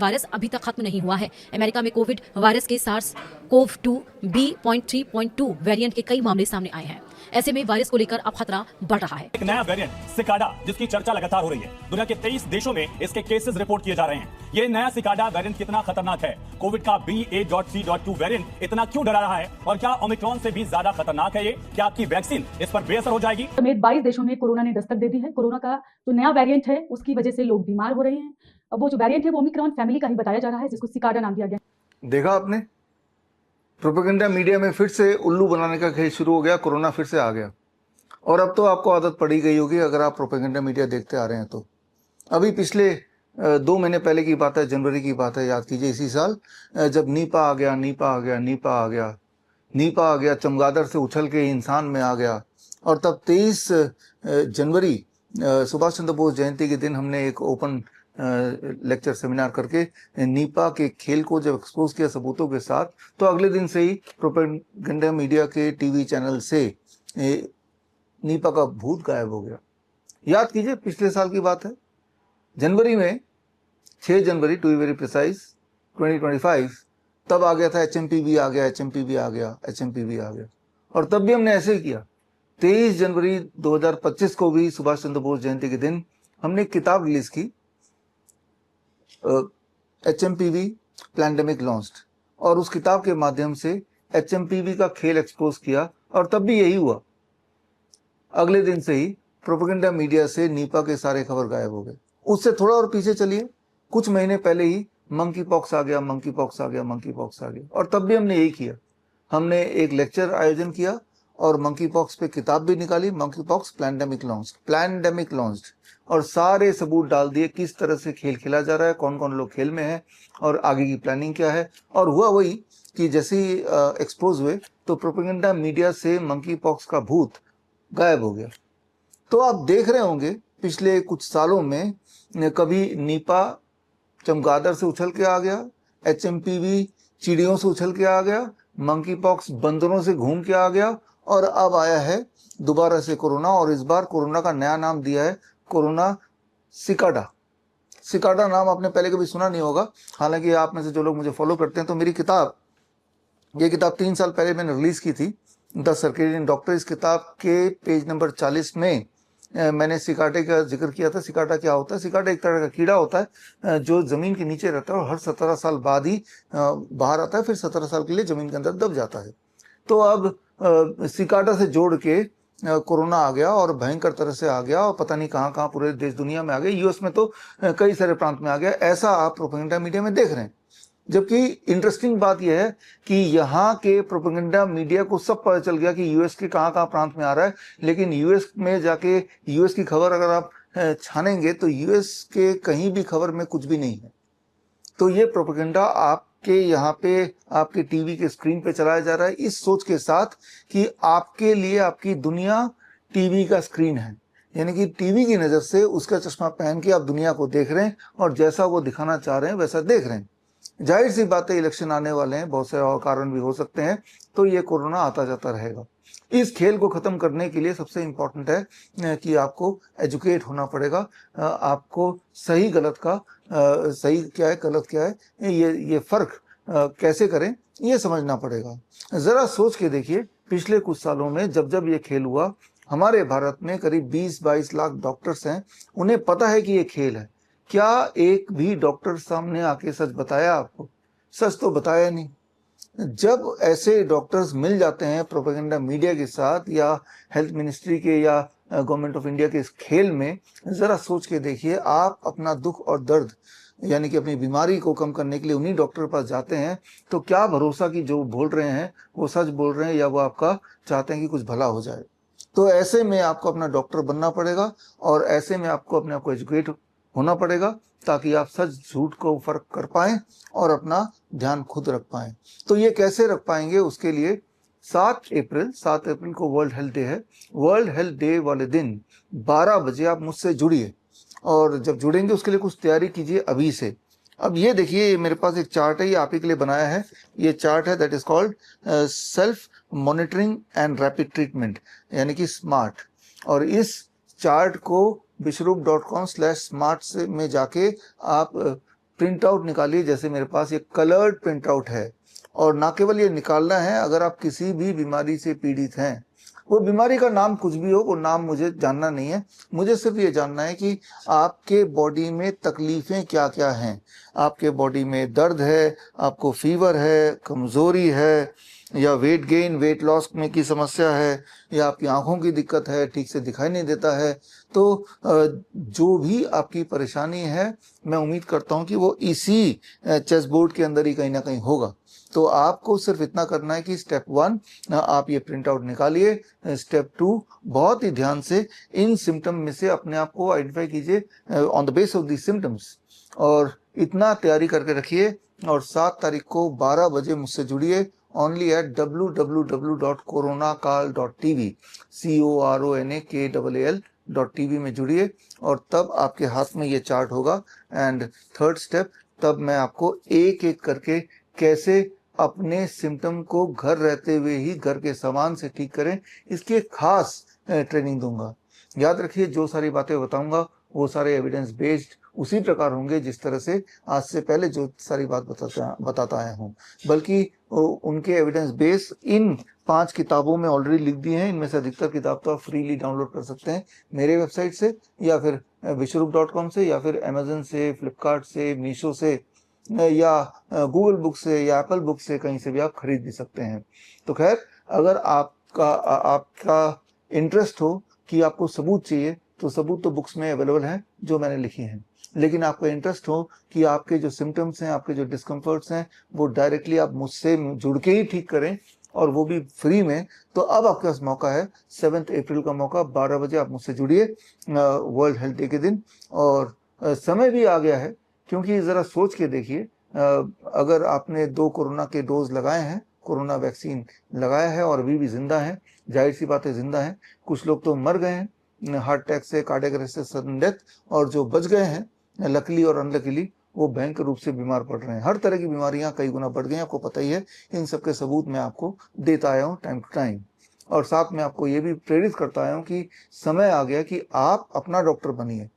Virus अभी तक खत्म नहीं हुआ है। अमेरिका में कोविड वायरस के सार्स कोव 2 B.3.2 वेरिएंट के कई मामले सामने आए हैं। ऐसे में वायरस को लेकर अब खतरा बढ़ रहा है। एक नया वेरिएंट सिकाडा, जिसकी चर्चा लगातार हो रही है। दुनिया के 23 देशों में इसके केसेस रिपोर्ट किए जा रहे हैं। ये नया सिकाडा वेरिएंट कितना खतरनाक है? कोविड का BA.3.2 वेरिएंट इतना क्यों डरा रहा है? और क्या ओमिक्रॉन से भी ज्यादा खतरनाक है ये? क्या आपकी वैक्सीन इस पर बेअसर हो जाएगी? समेत 22 देशों में कोरोना ने दस्तक दे दी है। कोरोना का जो नया वेरिएंट है उसकी वजह से लोग बीमार हो रहे हैं। अब वो जो वेरिएंट है वो ओमिक्रॉन फैमिली का ही बताया जा रहा है, जिसको सिकाडा नाम दिया गया। देखा आपने, प्रोपेगेंडा मीडिया में फिर से उल्लू बनाने का खेल शुरू हो गया। कोरोना फिर से आ गया और अब तो आपको आदत पड़ी गई होगी अगर आप प्रोपेगेंडा मीडिया देखते आ रहे हैं तो। अभी पिछले 2 महीने पहले की बात है, जनवरी की बात है, याद कीजिए इसी साल, जब नीपा आ गया, चमगादड़ से उछल के इंसान में आ गया। और तब 23 जनवरी सुभाष चंद्र बोस जयंती के दिन हमने एक ओपन लेक्चर सेमिनार करके नीपा के खेल को जब एक्सपोज किया सबूतों के साथ, तो अगले दिन से ही प्रोपेगेंडा मीडिया के टीवी चैनल से नीपा का भूत गायब हो गया। याद कीजिए पिछले साल की बात है, जनवरी में 6 जनवरी टू बी वेरी प्रिसाइज 2025, तब आ गया था HMPV आ गया। और तब भी हमने ऐसे ही किया। 23 जनवरी 2025 को भी सुभाष चंद्र बोस जयंती के दिन हमने एक किताब रिलीज की, HMPV पैंडेमिक लॉन्च्ड, और उस किताब के माध्यम से HMPV का खेल एक्सपोज किया। और तब भी यही हुआ, अगले दिन से ही प्रोपेगेंडा मीडिया से नीपा के सारे खबर गायब हो गए। उससे थोड़ा और पीछे चलिए, कुछ महीने पहले ही मंकी पॉक्स आ गया। और तब भी हमने यही किया, हमने एक लेक्चर आयोजन किया और मंकी पॉक्स पे किताब भी निकाली, मंकी पॉक्स पैंडेमिक लॉन्च्ड, और सारे सबूत डाल दिए किस तरह से खेल खेला जा रहा है, कौन कौन लोग खेल में है और आगे की प्लानिंग क्या है। और हुआ वही कि जैसे ही एक्सपोज हुए तो प्रोपेगेंडा मीडिया से मंकी पॉक्स का भूत गायब हो गया। तो आप देख रहे होंगे पिछले कुछ सालों में कभी नीपा चमगादड़ से उछल के आ गया, HMPV चिड़ियों से उछल के आ गया, मंकी पॉक्स बंदरों से घूम के आ गया, और अब आया है दोबारा से कोरोना। और इस बार कोरोना का नया नाम दिया है कोरोना सिकाडा नाम आपने पहले कभी सुना नहीं होगा। हालांकि आप में से जो लोग मुझे फॉलो करते हैं तो मेरी ये किताब 3 साल पहले मैंने रिलीज की थी, द सर्केडियन डॉक्टर। इस किताब के पेज नंबर 40 में मैंने सिकाडे का जिक्र किया था। सिकाडा क्या होता है? सिकाडा एक तरह का कीड़ा होता है जो जमीन के नीचे रहता है और हर 17 साल बाद ही बाहर आता है, फिर 17 साल के लिए जमीन के अंदर दब जाता है। तो अब सिकाडा से जोड़ के कोरोना आ गया और भयंकर तरह से आ गया, और पता नहीं कहाँ कहाँ पूरे देश दुनिया में आ गया, US में तो कई सारे प्रांत में आ गया। ऐसा आप प्रोपेगेंडा मीडिया में देख रहे हैं। जबकि इंटरेस्टिंग बात यह है कि यहाँ के प्रोपेगेंडा मीडिया को सब पता चल गया कि US के कहाँ कहाँ प्रांत में आ रहा है, लेकिन US में जाके US की खबर अगर आप छानेंगे तो US के कहीं भी खबर में कुछ भी नहीं है। तो ये प्रोपेगेंडा आपके यहाँ पे आपके टीवी के स्क्रीन पे चलाया जा रहा है, इस सोच के साथ कि आपके लिए आपकी दुनिया टीवी का स्क्रीन है, यानी कि टीवी की नज़र से उसका चश्मा पहन के आप दुनिया को देख रहे हैं और जैसा वो दिखाना चाह रहे हैं वैसा देख रहे हैं। जाहिर सी बात है, इलेक्शन आने वाले हैं, बहुत सारे और कारण भी हो सकते हैं, तो ये कोरोना आता जाता रहेगा। इस खेल को ख़त्म करने के लिए सबसे इम्पोर्टेंट है कि आपको एजुकेट होना पड़ेगा। आपको सही गलत का सही क्या है गलत क्या है ये फ़र्क कैसे करें ये समझना पड़ेगा। ज़रा सोच के देखिए, पिछले कुछ सालों में जब जब ये खेल हुआ, हमारे भारत में करीब 20-22 लाख डॉक्टर्स हैं, उन्हें पता है कि ये खेल है। क्या एक भी डॉक्टर सामने आके सच बताया आपको? सच तो बताया नहीं। जब ऐसे डॉक्टर्स मिल जाते हैं प्रोपेगेंडा मीडिया के साथ या हेल्थ मिनिस्ट्री के या गवर्नमेंट ऑफ इंडिया के इस खेल में, ज़रा सोच के देखिए, आप अपना दुख और दर्द यानी कि अपनी बीमारी को कम करने के लिए उन्हीं डॉक्टर के पास जाते हैं, तो क्या भरोसा कि जो बोल रहे हैं वो सच बोल रहे हैं या वो आपका चाहते हैं कि कुछ भला हो जाए। तो ऐसे में आपको अपना डॉक्टर बनना पड़ेगा और ऐसे में आपको अपने आप को एजुकेट होना पड़ेगा ताकि आप सच झूठ को फर्क कर पाएं और अपना ध्यान खुद रख पाएं। तो ये कैसे रख पाएंगे, उसके लिए 7 अप्रैल को वर्ल्ड हेल्थ डे है। वर्ल्ड हेल्थ डे वाले दिन 12 बजे आप मुझसे जुड़िए, और जब जुड़ेंगे उसके लिए कुछ तैयारी कीजिए अभी से। अब ये देखिए, मेरे पास एक चार्ट है, ये आप ही के लिए बनाया है। ये चार्ट है that is called self monitoring and rapid treatment, यानी कि स्मार्ट। और इस चार्ट को विश्वरूप.com/smart में जाके आप प्रिंट आउट निकालिए। जैसे मेरे पास ये कलर्ड प्रिंट आउट है, और ना केवल ये निकालना है, अगर आप किसी भी बीमारी से पीड़ित हैं, वो बीमारी का नाम कुछ भी हो, वो नाम मुझे जानना नहीं है, मुझे सिर्फ ये जानना है कि आपके बॉडी में तकलीफें क्या क्या हैं। आपके बॉडी में दर्द है, आपको फीवर है, कमज़ोरी है, या वेट गेन वेट लॉस में की समस्या है, या आपकी आंखों की दिक्कत है, ठीक से दिखाई नहीं देता है, तो जो भी आपकी परेशानी है, मैं उम्मीद करता हूँ कि वो इसी चेस बोर्ड के अंदर ही कहीं ना कहीं होगा। तो आपको सिर्फ इतना करना है कि स्टेप 1 आप ये प्रिंट आउट निकालिए, स्टेप 2 बहुत ही ध्यान से इन सिम्टम में से अपने आप को आइडेंटिफाई कीजिए on the base of the symptoms, और इतना तैयारी करके रखिए। और 7 तारीख को 12 बजे मुझसे जुड़िए only at www.coronakal.tv CORONAKAL.tv में जुड़िए, और तब आपके हाथ में ये चार्ट होगा। एंड थर्ड स्टेप, तब मैं आपको एक एक करके कैसे अपने सिम्टम को घर रहते हुए ही घर के सामान से ठीक करें, इसकी एक खास ट्रेनिंग दूंगा। याद रखिए, जो सारी बातें बताऊंगा वो सारे एविडेंस बेस्ड उसी प्रकार होंगे जिस तरह से आज से पहले जो सारी बात बताता आया हूँ, बल्कि उनके एविडेंस बेस इन 5 किताबों में ऑलरेडी लिख दी हैं। इनमें से अधिकतर किताब तो आप फ्रीली डाउनलोड कर सकते हैं मेरे वेबसाइट से, या फिर विश्वरूप.com से, या फिर अमेजन से, फ्लिपकार्ट से, मीशो से, या गूगल बुक से, या एप्पल बुक से, कहीं से भी आप खरीद भी सकते हैं। तो खैर, अगर आपका इंटरेस्ट हो कि आपको सबूत चाहिए, तो सबूत तो बुक्स में अवेलेबल हैं जो मैंने लिखी हैं, लेकिन आपको इंटरेस्ट हो कि आपके जो सिम्टम्स हैं, आपके जो डिस्कम्फर्ट्स हैं, वो डायरेक्टली आप मुझसे जुड़ के ही ठीक करें, और वो भी फ्री में, तो अब आपके पास मौका है। 7 अप्रैल का मौका, 12 बजे आप मुझसे जुड़िए वर्ल्ड हेल्थ डे के दिन। और समय भी आ गया है, क्योंकि ज़रा सोच के देखिए, अगर आपने 2 कोरोना के डोज लगाए हैं, कोरोना वैक्सीन लगाया है और अभी भी जिंदा है, जाहिर सी बात है जिंदा है। कुछ लोग तो मर गए हैं हार्ट अटैक से, कार्डियक अरेस्ट से, सडन डेथ, और जो बच गए हैं लकीली और अनलकीली, वो भयंकर रूप से बीमार पड़ रहे हैं। हर तरह की बीमारियां कई गुना बढ़ गई हैं, आपको पता ही है। इन सब के सबूत मैं आपको देता आया हूँ टाइम टू टाइम, और साथ में आपको ये भी प्रेरित करता आया हूँ कि समय आ गया कि आप अपना डॉक्टर बनिए।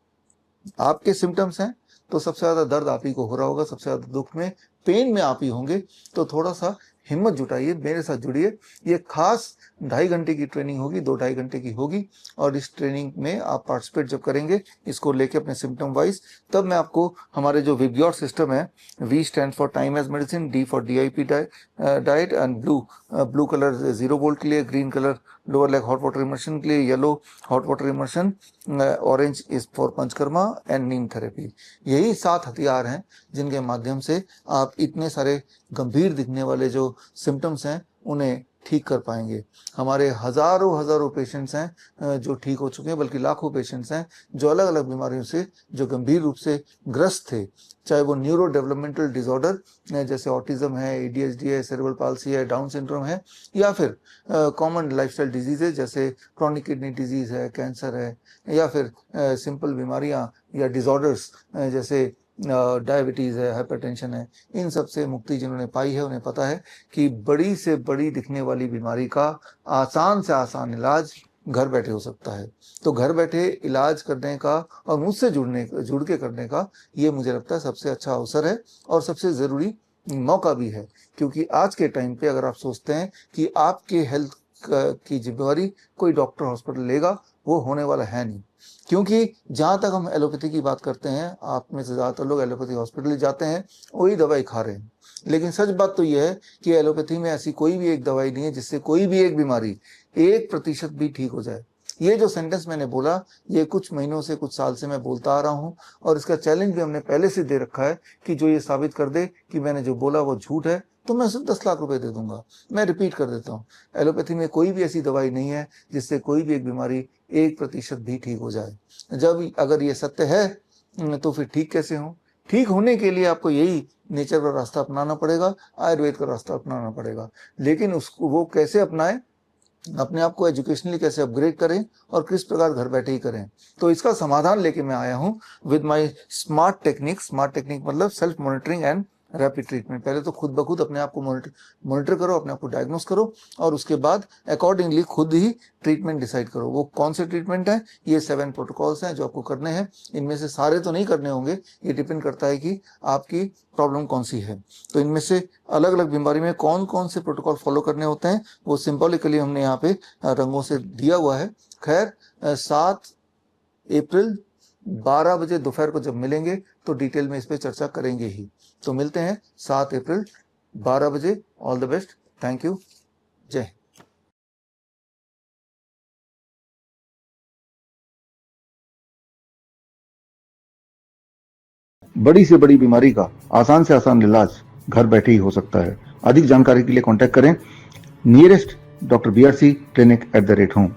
आपके सिम्टम्स हैं तो सबसे ज़्यादा दर्द आप ही को हो रहा होगा, सबसे ज़्यादा दुख में, पेन में आप ही होंगे, तो थोड़ा सा हिम्मत जुटाइए, मेरे साथ जुड़िए। ये खास 2.5 घंटे की ट्रेनिंग होगी, 2-2.5 घंटे की होगी, और इस ट्रेनिंग में आप पार्टिसिपेट जब करेंगे इसको लेके अपने सिम्टम वाइज, तब मैं आपको हमारे जो विब्योर सिस्टम है, V stand for time as medicine, D for DIP diet, and blue colour 0 volt के लिए, green colour lower leg hot water immersion के लिए, yellow hot water immersion, orange is for panchakarma, and neem therapy. यही 7 हथियार हैं जिनके माध्यम से आप इतने सारे गंभीर दिखने वाले जो सिम्टम्स हैं उन्हें ठीक कर पाएंगे। हमारे हजारों पेशेंट्स हैं जो ठीक हो चुके हैं, बल्कि लाखों पेशेंट्स हैं जो अलग अलग बीमारियों से जो गंभीर रूप से ग्रस्त थे, चाहे वो न्यूरो डेवलपमेंटल डिसऑर्डर जैसे ऑटिज्म है, ADHD है, सेरेब्रल पाल्सी है, डाउन सिंड्रोम है, या फिर कॉमन लाइफस्टाइल डिजीजेज जैसे क्रॉनिक किडनी डिजीज है, कैंसर है, या फिर सिंपल बीमारियां या डिसऑर्डर्स जैसे डायबिटीज़ है, हाइपरटेंशन है। इन सब से मुक्ति जिन्होंने पाई है उन्हें पता है कि बड़ी से बड़ी दिखने वाली बीमारी का आसान से आसान इलाज घर बैठे हो सकता है। तो घर बैठे इलाज करने का और मुझसे जुड़ के करने का ये मुझे लगता है सबसे अच्छा अवसर है और सबसे ज़रूरी मौका भी है, क्योंकि आज के टाइम पे अगर आप सोचते हैं कि आपके हेल्थ की जिम्मेवारी कोई डॉक्टर हॉस्पिटल लेगा, वो होने वाला है नहीं। क्योंकि जहाँ तक हम एलोपैथी की बात करते हैं, आप में से ज़्यादातर लोग एलोपैथी हॉस्पिटल जाते हैं, वही दवाई खा रहे हैं। लेकिन सच बात तो यह है कि एलोपैथी में ऐसी कोई भी एक दवाई नहीं है जिससे कोई भी एक बीमारी 1% भी ठीक हो जाए। ये जो सेंटेंस मैंने बोला, ये कुछ महीनों से, कुछ साल से मैं बोलता आ रहा हूँ, और इसका चैलेंज भी हमने पहले से दे रखा है कि जो ये साबित कर दे कि मैंने जो बोला वो झूठ है, तो मैं सिर्फ 10 लाख रुपए दे दूंगा। मैं रिपीट कर देता हूँ, एलोपैथी में कोई भी ऐसी दवाई नहीं है जिससे कोई भी एक बीमारी 1% भी ठीक हो जाए। जब अगर ये सत्य है तो फिर ठीक कैसे हो? ठीक होने के लिए आपको यही नेचर का रास्ता अपनाना पड़ेगा, आयुर्वेद का रास्ता अपनाना पड़ेगा। लेकिन उसको वो कैसे अपनाएं, अपने आप को एजुकेशनली कैसे अपग्रेड करें और किस प्रकार घर बैठे ही करें, तो इसका समाधान लेके मैं आया हूँ with my smart technique. Smart technique मतलब self monitoring and rapid treatment. पहले तो खुद ब खुद अपने आप को मॉनिटर करो, अपने आप को डायग्नोस करो और उसके बाद अकॉर्डिंगली खुद ही ट्रीटमेंट डिसाइड करो। वो कौन से ट्रीटमेंट है, ये 7 प्रोटोकॉल्स हैं जो आपको करने हैं। इनमें से सारे तो नहीं करने होंगे, ये डिपेंड करता है कि आपकी प्रॉब्लम कौन सी है। तो इनमें से अलग अलग बीमारी में कौन कौन से प्रोटोकॉल फॉलो करने होते हैं वो सिंबॉलिकली हमने यहाँ पे रंगों से दिया हुआ है। खैर 7 अप्रैल 12 बजे दोपहर को जब मिलेंगे तो डिटेल में इस पे चर्चा करेंगे ही। तो मिलते हैं 7 अप्रैल 12 बजे। All the best, thank you, जय हिंद। बड़ी से बड़ी बीमारी का आसान से आसान इलाज घर बैठे ही हो सकता है। अधिक जानकारी के लिए कांटेक्ट करें nearest doctor BRC clinic @home।